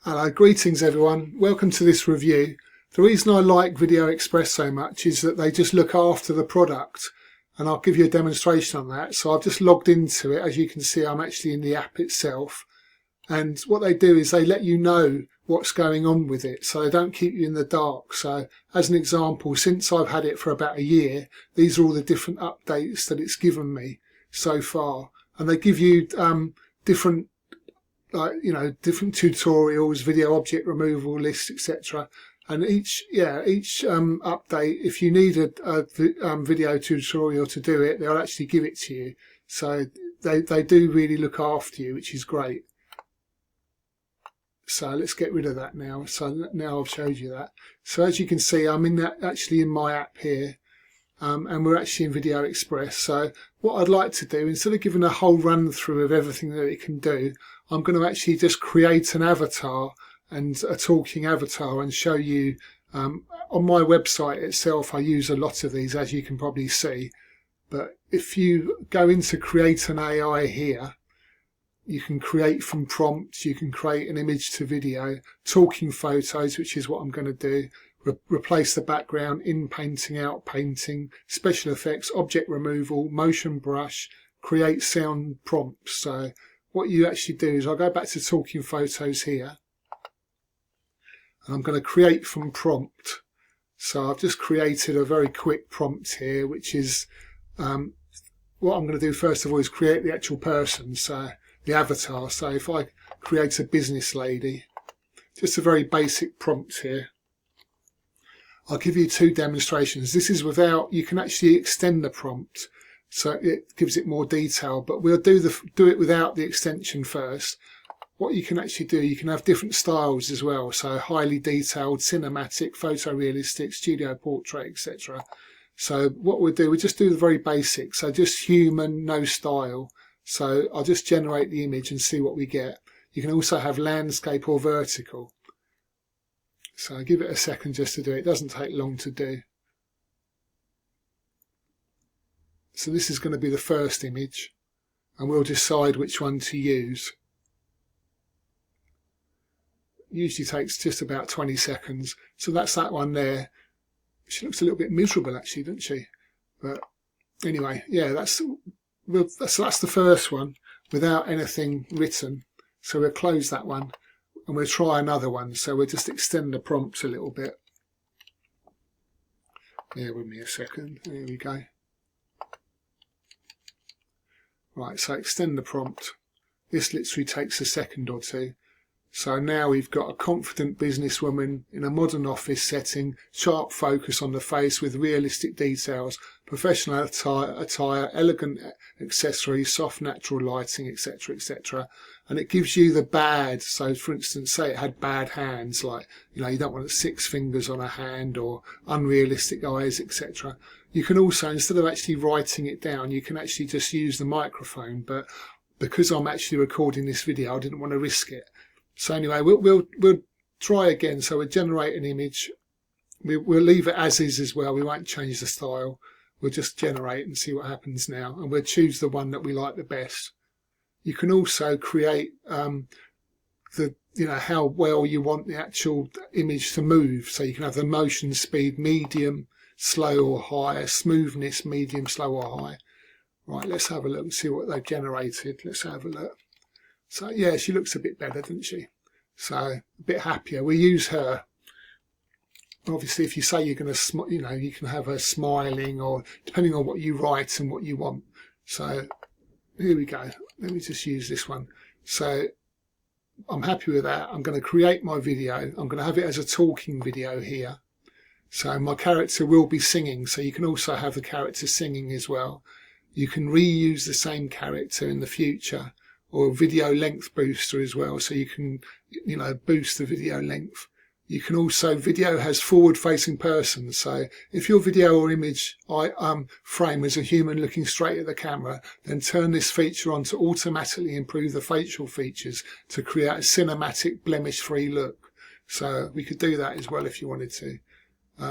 Hello, greetings everyone. Welcome to this review. The reason I like VideoExpress so much is that they just look after the product, and I'll give you a demonstration on that. So I've just logged into it. As you can see, I'm actually in the app itself, and what they do is they let you know what's going on with it, so they don't keep you in the dark. So as an example, since I've had it for about a year, these are all the different updates that it's given me so far, and they give you different different tutorials, video object removal lists, etc. And each update, if you need a video tutorial to do it, they'll actually give it to you. So they do really look after you, which is great. So let's get rid of that now. So now I've showed you that. So as you can see, I'm actually in my app here. And we're actually in VideoExpress. So what I'd like to do, instead of giving a whole run through of everything that it can do, I'm going to actually just create an avatar, and a talking avatar, and show you on my website itself. I use a lot of these, as you can probably see. But if you go into create an AI here, you can create from prompts, you can create an image to video, talking photos, which is what I'm going to do. Replace the background, in painting, out painting, special effects, object removal, motion brush, create sound prompts. So what you actually do is I'll go back to talking photos here, and I'm going to create from prompt. So I've just created a very quick prompt here, which is what I'm going to do first of all is create the actual person, so the avatar. So if I create a business lady, just a very basic prompt here. I'll give you two demonstrations. This is without, you can actually extend the prompt, so it gives it more detail, but we'll do it without the extension first. What you can actually do, you can have different styles as well, so highly detailed, cinematic, photorealistic, studio portrait, etc. So what we'll do, we'll just do the very basic, so just human, no style. So I'll just generate the image and see what we get. You can also have landscape or vertical. So I'll give it a second just to do it. It doesn't take long to do. So this is going to be the first image, and we'll decide which one to use. Usually takes just about 20 seconds. So that's that one there. She looks a little bit miserable actually, doesn't she? But anyway, yeah, that's the first one without anything written. So we'll close that one. And we'll try another one, so we'll just extend the prompts a little bit. Bear with me a second. There we go. Right, so extend the prompt. This literally takes a second or two. So now we've got a confident businesswoman in a modern office setting, sharp focus on the face with realistic details, professional attire, elegant accessories, soft natural lighting, etc., etc. And it gives you the bad. So for instance, say it had bad hands, like, you don't want 6 fingers on a hand, or unrealistic eyes, etc. You can also, instead of actually writing it down, you can actually just use the microphone. But because I'm actually recording this video, I didn't want to risk it. So anyway, we'll try again. So we'll generate an image. We'll leave it as is as well. We won't change the style. We'll just generate and see what happens now. And we'll choose the one that we like the best. You can also create how well you want the actual image to move. So you can have the motion speed, medium, slow or high, smoothness, medium, slow or high. Right, let's have a look and see what they've generated. Let's have a look. So yeah, she looks a bit better, doesn't she? So a bit happier. We use her. Obviously, if you say you're going to, you can have her smiling, or depending on what you write and what you want. So here we go. Let me just use this one. So I'm happy with that. I'm going to create my video. I'm going to have it as a talking video here. So my character will be singing. So you can also have the character singing as well. You can reuse the same character in the future, or video length booster as well, so you can boost the video length. You can also, video has forward facing person, so if your video or image frame is a human looking straight at the camera, then turn this feature on to automatically improve the facial features to create a cinematic blemish free look. So we could do that as well if you wanted to.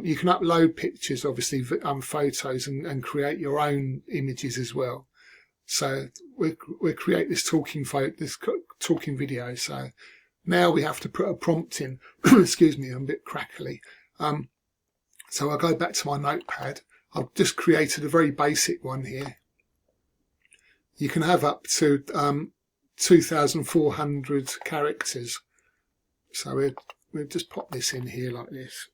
You can upload pictures, obviously photos, and create your own images as well. So we'll create this talking video. So Now we have to put a prompt in. Excuse me, I'm a bit crackly. So I'll go back to my notepad. I've just created a very basic one here. You can have up to 2,400 characters. So we'll just pop this in here like this.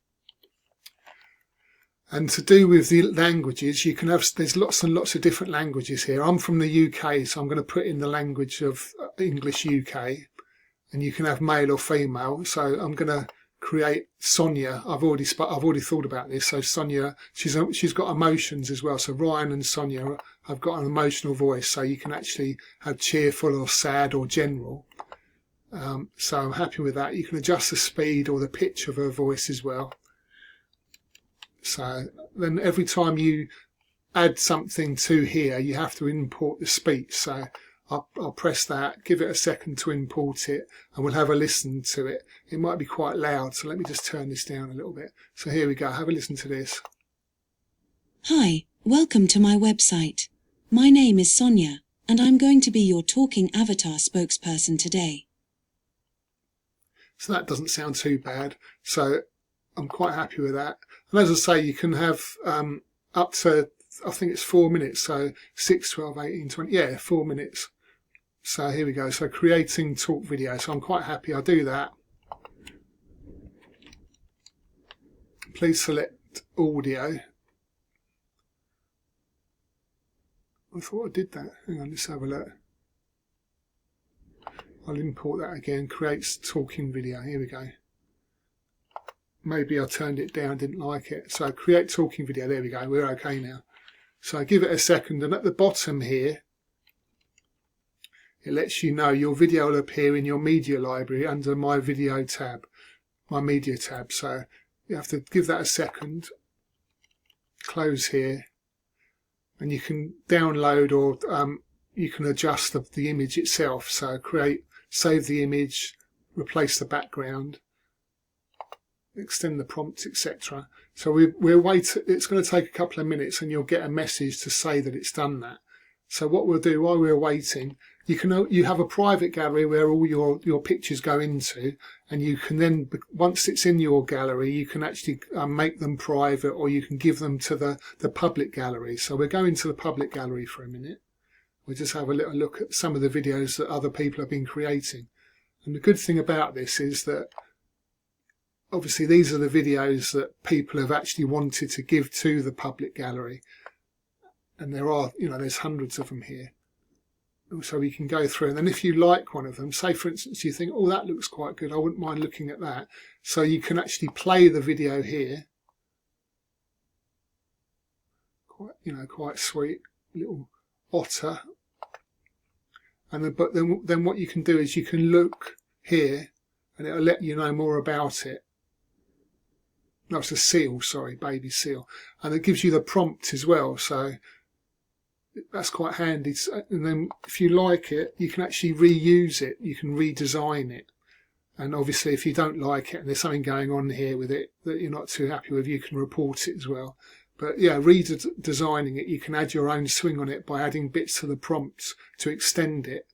And to do with the languages, you can have, there's lots and lots of different languages here. I'm from the UK, so I'm going to put in the language of English UK, and you can have male or female. So I'm going to create Sonia. I've already thought about this. So Sonia, she's got emotions as well. So Ryan and Sonia have got an emotional voice, so you can actually have cheerful or sad or general. So I'm happy with that. You can adjust the speed or the pitch of her voice as well. So then every time you add something to here, you have to import the speech. So I'll press that, give it a second to import it, and we'll have a listen to it. It might be quite loud, so let me just turn this down a little bit. So here we go, have a listen to this. Hi, welcome to my website. My name is Sonia, and I'm going to be your talking avatar spokesperson today. So that doesn't sound too bad. So I'm quite happy with that. And as I say, you can have up to, I think it's 4 minutes. So 6, 12, 18, 20, yeah, 4 minutes. So here we go. So creating talk video. So I'm quite happy I do that. Please select audio. I thought I did that. Hang on, let's have a look. I'll import that again. Creates talking video. Here we go. Maybe I turned it down, didn't like it. So create talking video. There we go. We're okay now. So give it a second, and at the bottom here, it lets you know your video will appear in your media library under my video tab, my media tab. So you have to give that a second. Close here, and you can download or you can adjust the image itself. So save the image, replace the background, extend the prompt, etc. So we'll wait. It's going to take a couple of minutes, and you'll get a message to say that it's done that. So what we'll do while we're waiting, you have a private gallery where all your pictures go into, and you can then, once it's in your gallery, you can actually make them private, or you can give them to the public gallery. So we're going to the public gallery for a minute. We'll just have a little look at some of the videos that other people have been creating. And the good thing about this is that obviously these are the videos that people have actually wanted to give to the public gallery. And there are, there's hundreds of them here. So we can go through, and then if you like one of them, say for instance you think, oh, that looks quite good, I wouldn't mind looking at that. So you can actually play the video here. Quite sweet little otter. And but then what you can do is you can look here, and it'll let you know more about it. No, it's a seal, sorry, baby seal. And it gives you the prompt as well, so that's quite handy. And then if you like it, you can actually reuse it, you can redesign it. And obviously if you don't like it and there's something going on here with it that you're not too happy with, you can report it as well. But yeah, redesigning it, you can add your own swing on it by adding bits to the prompts to extend it.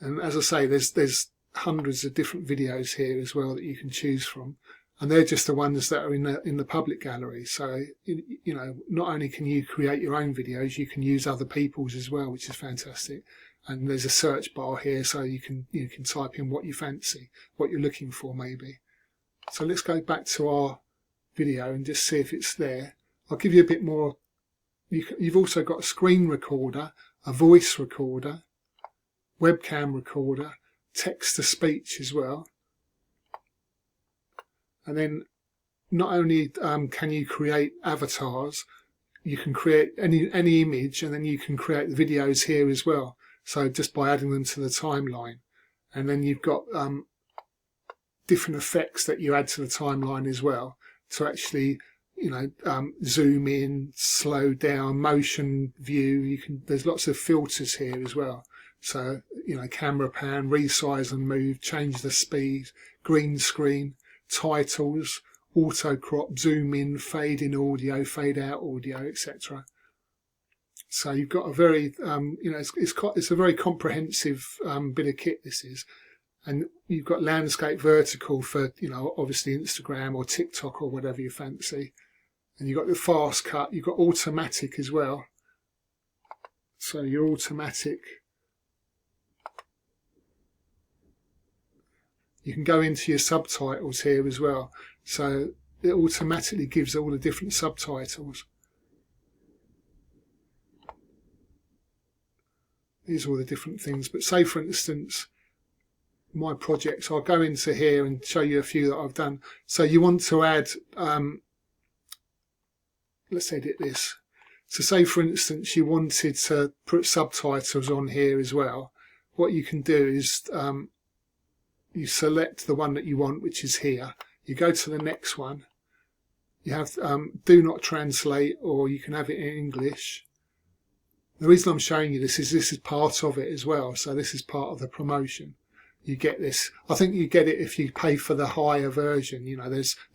And as I say, there's hundreds of different videos here as well that you can choose from, and they're just the ones that are in the public gallery. So not only can you create your own videos, you can use other people's as well, which is fantastic. And there's a search bar here, so you can type in what you fancy, what you're looking for maybe. So let's go back to our video and just see if it's there. I'll give you a bit more. You've also got a screen recorder, a voice recorder, webcam recorder, text to speech as well. And then not only can you create avatars, you can create any image, and then you can create the videos here as well. So just by adding them to the timeline. And then you've got different effects that you add to the timeline as well to actually zoom in, slow down, motion view. There's lots of filters here as well. So camera pan, resize and move, change the speed, green screen, titles, auto crop, zoom in, fade in audio, fade out audio, etc. So you've got a very, it's a very comprehensive bit of kit, this is. And you've got landscape vertical for, obviously Instagram or TikTok or whatever you fancy. And you've got the fast cut, you've got automatic as well. So your automatic, you can go into your subtitles here as well. So it automatically gives all the different subtitles. These are all the different things. But say, for instance, my projects, I'll go into here and show you a few that I've done. So you want to add, let's edit this. So say, for instance, you wanted to put subtitles on here as well. What you can do is you select the one that you want, which is here. You go to the next one. You have do not translate, or you can have it in English. The reason I'm showing you this is part of it as well. So this is part of the promotion. You get this. I think you get it if you pay for the higher version.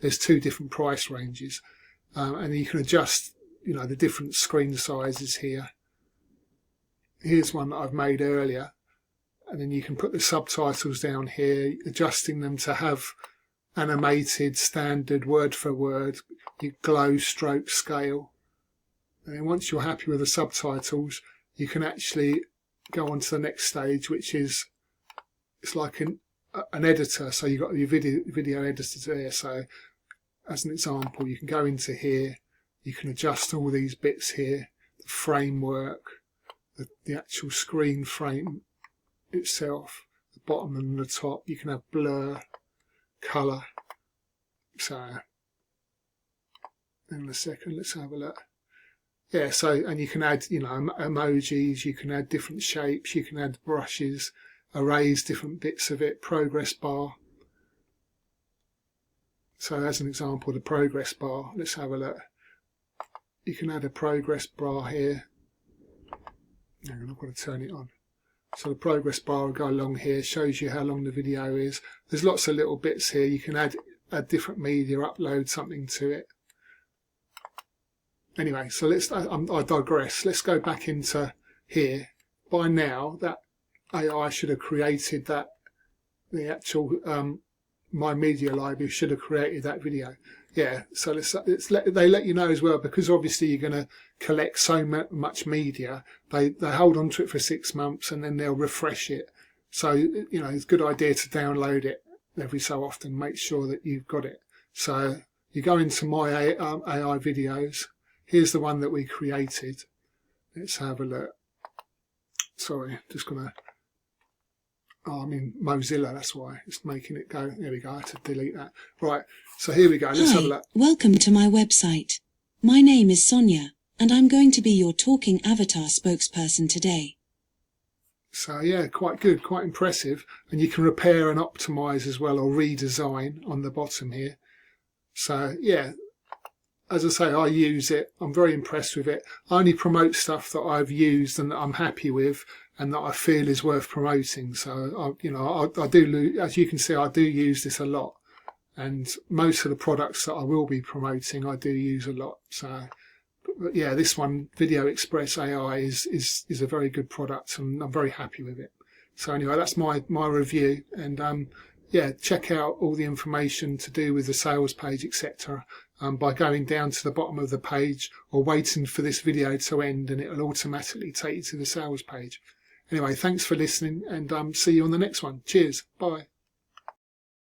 There's two different price ranges, and you can adjust, the different screen sizes here. Here's one that I've made earlier, and then you can put the subtitles down here, adjusting them to have animated, standard, word for word, your glow, stroke, scale. And then once you're happy with the subtitles, you can actually go on to the next stage, which is, it's like an editor. So you've got your video editor there. So as an example, you can go into here, you can adjust all these bits here, the framework, the actual screen frame itself, the bottom and the top. You can have blur, colour. So in a second, let's have a look. Yeah, so, and you can add, emojis, you can add different shapes, you can add brushes, erase different bits of it, progress bar. So as an example, the progress bar, let's have a look. You can add a progress bar here. Hang on, I've got to turn it on. So the progress bar will go along here, shows you how long the video is. There's lots of little bits here. You can add different media, upload something to it. Anyway, so I digress. Let's go back into here. By now, that AI should have created the actual, my media library should have created that video. Yeah, so they let you know as well, because obviously you're going to collect so much media. They hold on to it for 6 months and then they'll refresh it. So, it's a good idea to download it every so often, make sure that you've got it. So you go into my AI videos. Here's the one that we created. Let's have a look. Sorry, just going to... I'm in Mozilla, that's why it's making it go. There we go, I had to delete that. Right, so here we go. Let's have a look. Welcome to my website. My name is Sonia, and I'm going to be your talking avatar spokesperson today. So yeah, quite good, quite impressive. And you can repair and optimize as well, or redesign on the bottom here. So yeah, as I say, I use it. I'm very impressed with it. I only promote stuff that I've used and that I'm happy with and that I feel is worth promoting. So, I do, as you can see, I do use this a lot. And most of the products that I will be promoting, I do use a lot. So, but yeah, this one, VideoExpress.AI, is a very good product and I'm very happy with it. So anyway, that's my review. And yeah, check out all the information to do with the sales page, etc. By going down to the bottom of the page or waiting for this video to end, and it will automatically take you to the sales page. Anyway, thanks for listening, and see you on the next one. Cheers. Bye.